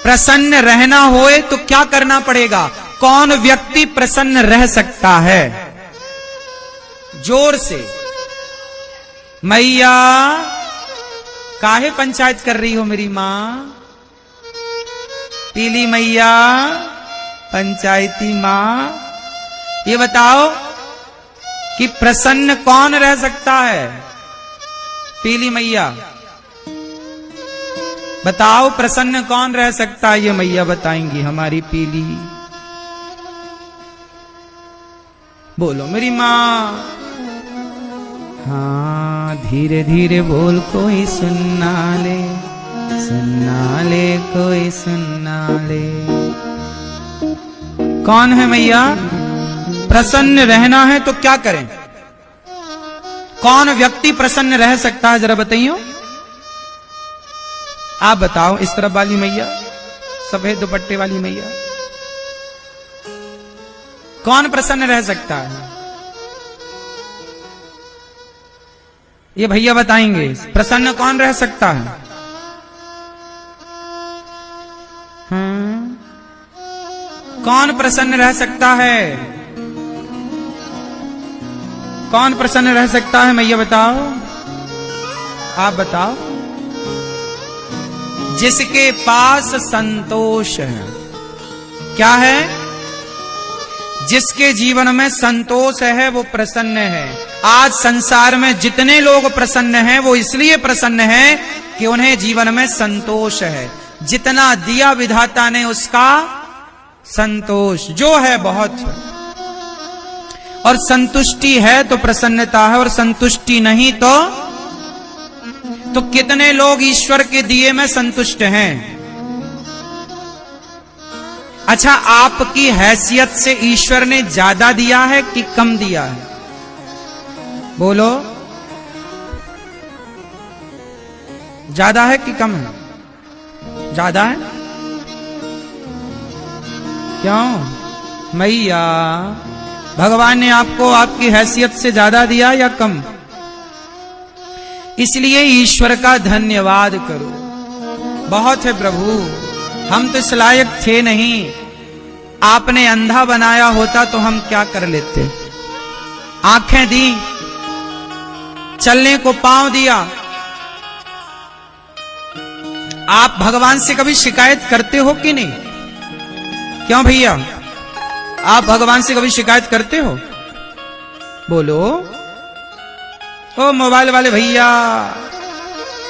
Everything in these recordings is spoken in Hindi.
प्रसन्न रहना होए तो क्या करना पड़ेगा? कौन व्यक्ति प्रसन्न रह सकता है? जोर से। मैया काहे पंचायत कर रही हो मेरी मां? पीली मैया, पंचायती मां, ये बताओ कि प्रसन्न कौन रह सकता है? पीली मैया बताओ, प्रसन्न कौन रह सकता है? ये मैया बताएंगी हमारी पीली। बोलो मेरी मां। हाँ, धीरे धीरे बोल, कोई सुनना ले, सुनना ले, कोई सुनना ले। कौन है मैया? प्रसन्न रहना है तो क्या करें? कौन व्यक्ति प्रसन्न रह सकता है? जरा बताइए। आप बताओ, इस तरफ वाली मैया, सफेद दुपट्टे वाली मैया, कौन प्रसन्न रह सकता है? ये भैया बताएंगे प्रसन्न कौन रह सकता है। कौन प्रसन्न रह सकता है? कौन प्रसन्न रह सकता है मैया बताओ? आप बताओ। जिसके पास संतोष है। क्या है? जिसके जीवन में संतोष है वो प्रसन्न है। आज संसार में जितने लोग प्रसन्न हैं वो इसलिए प्रसन्न हैं कि उन्हें जीवन में संतोष है। जितना दिया विधाता ने उसका संतोष जो है बहुत है। और संतुष्टि है तो प्रसन्नता है, और संतुष्टि नहीं तो कितने लोग ईश्वर के दिए में संतुष्ट हैं? अच्छा, आपकी हैसियत से ईश्वर ने ज्यादा दिया है कि कम दिया है? बोलो, ज्यादा है कि कम है? ज्यादा है। क्यों मैया? भगवान ने आपको आपकी हैसियत से ज्यादा दिया या कम? इसलिए ईश्वर का धन्यवाद करो। बहुत है प्रभु, हम तो इस लायक थे नहीं। आपने अंधा बनाया होता तो हम क्या कर लेते? आंखें दी, चलने को पांव दिया। आप भगवान से कभी शिकायत करते हो कि नहीं? क्यों भैया, आप भगवान से कभी शिकायत करते हो? बोलो। ओ मोबाइल वाले भैया,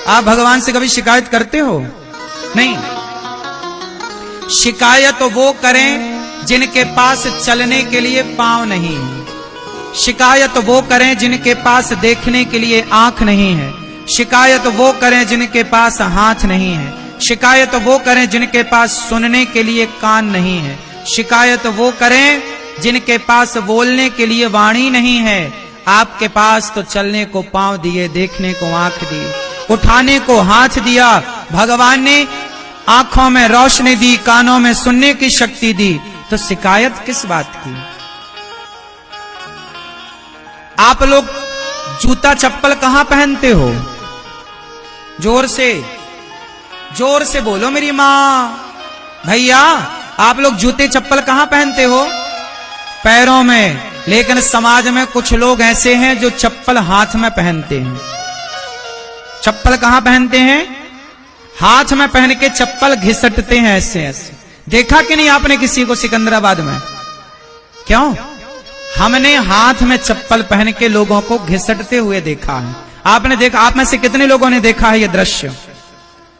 आप भगवान से कभी शिकायत करते हो? नहीं। शिकायत वो करें जिनके पास चलने के लिए पांव नहीं है। शिकायत वो करें जिनके पास देखने के लिए आंख नहीं है। शिकायत वो करें जिनके पास हाथ नहीं है। शिकायत वो करें जिनके पास सुनने के लिए कान नहीं है। शिकायत वो करें जिनके पास बोलने के लिए वाणी नहीं है। आपके पास तो चलने को पांव दिए, देखने को आंख दी, उठाने को हाथ दिया। भगवान ने आंखों में रोशनी दी, कानों में सुनने की शक्ति दी, तो शिकायत किस बात की? आप लोग जूता चप्पल कहां पहनते हो? जोर से बोलो मेरी मां। भैया, आप लोग जूते चप्पल कहां पहनते हो? पैरों में। लेकिन समाज में कुछ लोग ऐसे हैं जो चप्पल हाथ में पहनते हैं। चप्पल कहां पहनते हैं? हाथ में पहन के चप्पल घिसटते हैं ऐसे ऐसे। देखा कि नहीं आपने किसी को सिकंदराबाद में? क्यों? हमने हाथ में चप्पल पहन के लोगों को घिसटते हुए देखा है। आपने देखा? आप में से कितने लोगों ने देखा है ये दृश्य?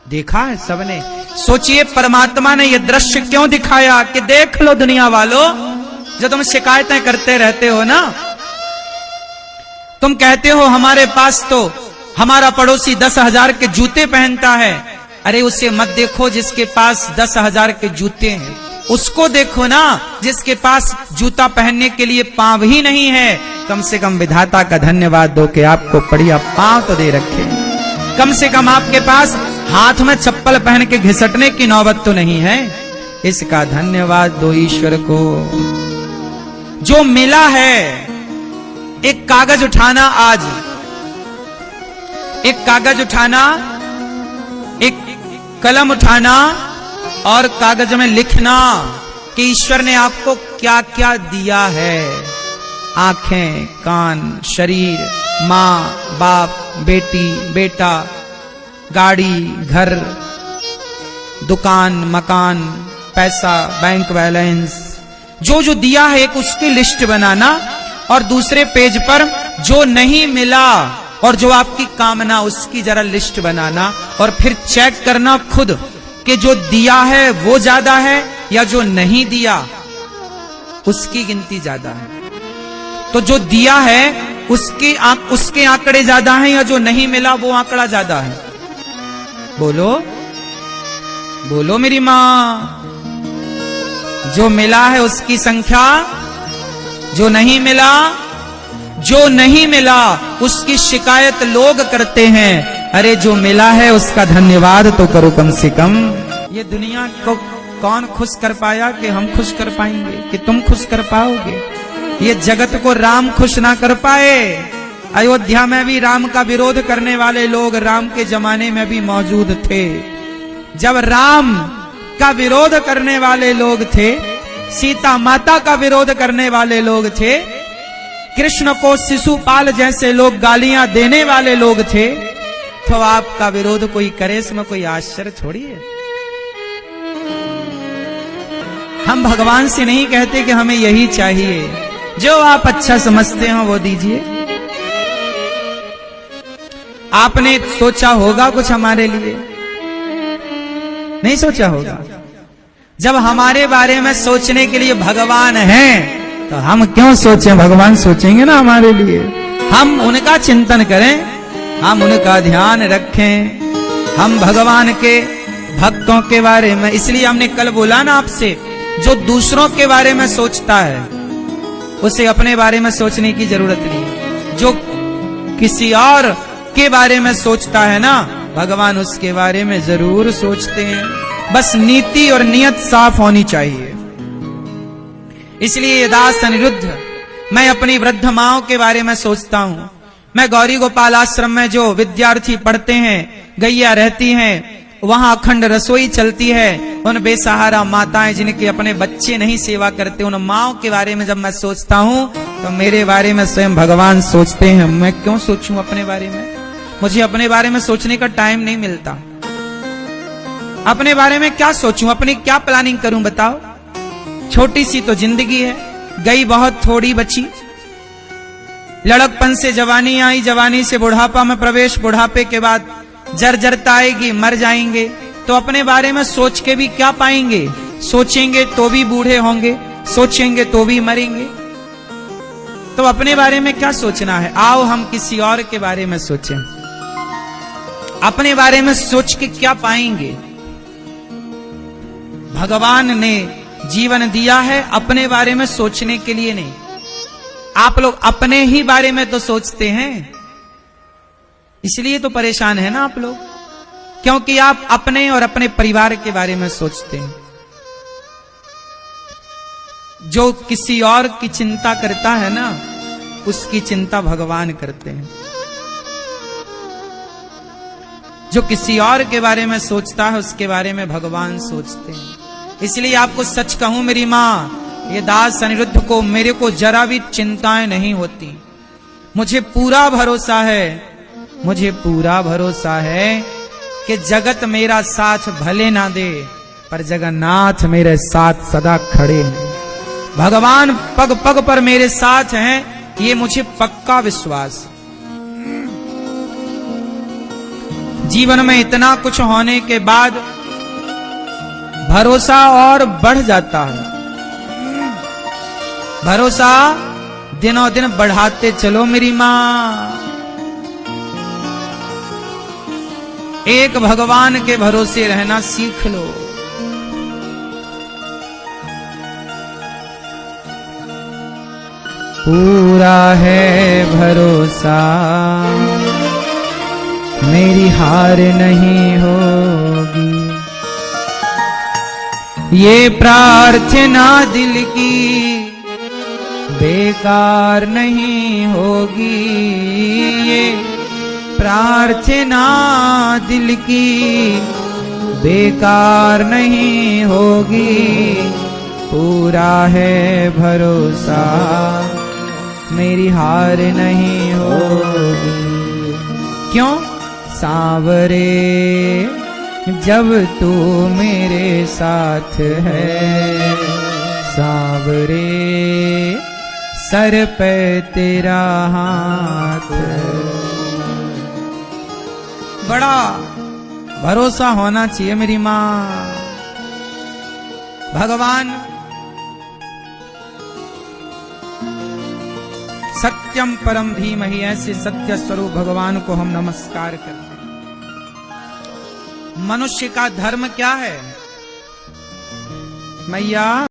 देखा है सबने। सोचिए, परमात्मा ने ये दृश्य क्यों दिखाया कि देख लो दुनिया वालों, जो तुम शिकायतें करते रहते हो ना, तुम कहते हो हमारे पास तो हमारा पड़ोसी 10,000 के जूते पहनता है। अरे उसे मत देखो जिसके पास 10,000 के जूते हैं, उसको देखो ना जिसके पास जूता पहनने के लिए पांव ही नहीं है। कम से कम विधाता का धन्यवाद दो कि आपको बढ़िया पांव तो दे रखे। कम से कम आपके पास हाथ में चप्पल पहन के घिसटने की नौबत तो नहीं है। इसका धन्यवाद दो ईश्वर को। जो मिला है, एक कागज उठाना, आज एक कागज उठाना, एक कलम उठाना और कागज में लिखना कि ईश्वर ने आपको क्या क्या दिया है। आंखें, कान, शरीर, माँ, बाप, बेटी, बेटा, गाड़ी, घर, दुकान, मकान, पैसा, बैंक बैलेंस, जो जो दिया है एक उसकी लिस्ट बनाना, और दूसरे पेज पर जो नहीं मिला और जो आपकी कामना उसकी जरा लिस्ट बनाना, और फिर चेक करना खुद कि जो दिया है वो ज्यादा है या जो नहीं दिया उसकी गिनती ज्यादा है। तो जो दिया है उसके आंकड़े ज्यादा हैं या जो नहीं मिला वो आंकड़ा ज्यादा है? बोलो बोलो मेरी मां। जो मिला है उसकी संख्या, जो नहीं मिला उसकी शिकायत लोग करते हैं। अरे जो मिला है उसका धन्यवाद तो करो कम से कम। ये दुनिया को कौन खुश कर पाया कि हम खुश कर पाएंगे, कि तुम खुश कर पाओगे? ये जगत को राम खुश ना कर पाए। अयोध्या में भी राम का विरोध करने वाले लोग राम के जमाने में भी मौजूद थे। जब राम का विरोध करने वाले लोग थे, सीता माता का विरोध करने वाले लोग थे, कृष्ण को शिशुपाल जैसे लोग गालियां देने वाले लोग थे, तो आपका विरोध कोई करे इसमें कोई आश्चर्य थोड़ी है। हम भगवान से नहीं कहते कि हमें यही चाहिए, जो आप अच्छा समझते हो वो दीजिए। आपने सोचा होगा कुछ हमारे लिए? नहीं सोचा होगा। जब हमारे बारे में सोचने के लिए भगवान हैं, तो हम क्यों सोचें? भगवान सोचेंगे ना हमारे लिए। हम उनका चिंतन करें, हम उनका ध्यान रखें, हम भगवान के भक्तों के बारे में। इसलिए हमने कल बोला ना आपसे, जो दूसरों के बारे में सोचता है उसे अपने बारे में सोचने की जरूरत नहीं। जो किसी और के बारे में सोचता है ना, भगवान उसके बारे में जरूर सोचते हैं। बस नीति और नियत साफ होनी चाहिए। इसलिए दास अनिरुद्ध, मैं अपनी वृद्ध माओं के बारे में सोचता हूं। मैं गौरी गोपाल आश्रम में जो विद्यार्थी पढ़ते हैं, गैया रहती हैं, वहां अखंड रसोई चलती है। उन बेसहारा माताएं जिनके अपने बच्चे नहीं सेवा करते, उन माओं के बारे में जब मैं सोचता हूं तो मेरे बारे में स्वयं भगवान सोचते हैं। मैं क्यों सोचूं अपने बारे में? मुझे अपने बारे में सोचने का टाइम नहीं मिलता। अपने बारे में क्या सोचूं, अपनी क्या प्लानिंग करूं बताओ? छोटी सी तो जिंदगी है, गई बहुत थोड़ी बची। लड़कपन से जवानी आई, जवानी से बुढ़ापा में प्रवेश, बुढ़ापे के बाद जर्जरता आएगी, मर जाएंगे। तो अपने बारे में सोच के भी क्या पाएंगे? सोचेंगे तो भी बूढ़े होंगे, सोचेंगे तो भी मरेंगे। तो अपने बारे में क्या सोचना है? आओ हम किसी और के बारे में सोचें। अपने बारे में सोच के क्या पाएंगे? भगवान ने जीवन दिया है अपने बारे में सोचने के लिए नहीं। आप लोग अपने ही बारे में तो सोचते हैं, इसलिए तो परेशान है ना आप लोग, क्योंकि आप अपने और अपने परिवार के बारे में सोचते हैं। जो किसी और की चिंता करता है ना, उसकी चिंता भगवान करते हैं। जो किसी और के बारे में सोचता है उसके बारे में भगवान सोचते हैं। इसलिए आपको सच कहूं मेरी मां, ये दास अनिरुद्ध को, मेरे को जरा भी चिंताएं नहीं होती। मुझे पूरा भरोसा है, मुझे पूरा भरोसा है कि जगत मेरा साथ भले ना दे, पर जगन्नाथ मेरे साथ सदा खड़े हैं। भगवान पग पग पर मेरे साथ हैं, ये मुझे पक्का विश्वास। जीवन में इतना कुछ होने के बाद भरोसा और बढ़ जाता है। भरोसा दिनों दिन बढ़ाते चलो मेरी मां। एक भगवान के भरोसे रहना सीख लो। पूरा है भरोसा, मेरी हार नहीं होगी। ये प्रार्थना दिल की बेकार नहीं होगी। ये प्रार्थना दिल की बेकार नहीं होगी, पूरा है भरोसा मेरी हार नहीं होगी। क्यों? सांवरे जब तू मेरे साथ है, सांवरे सर पे तेरा हाथ। बड़ा भरोसा होना चाहिए मेरी माँ। भगवान सत्यम परम धीमहि, ऐसे सत्य स्वरूप भगवान को हम नमस्कार करते हैं। मनुष्य का धर्म क्या है मैया?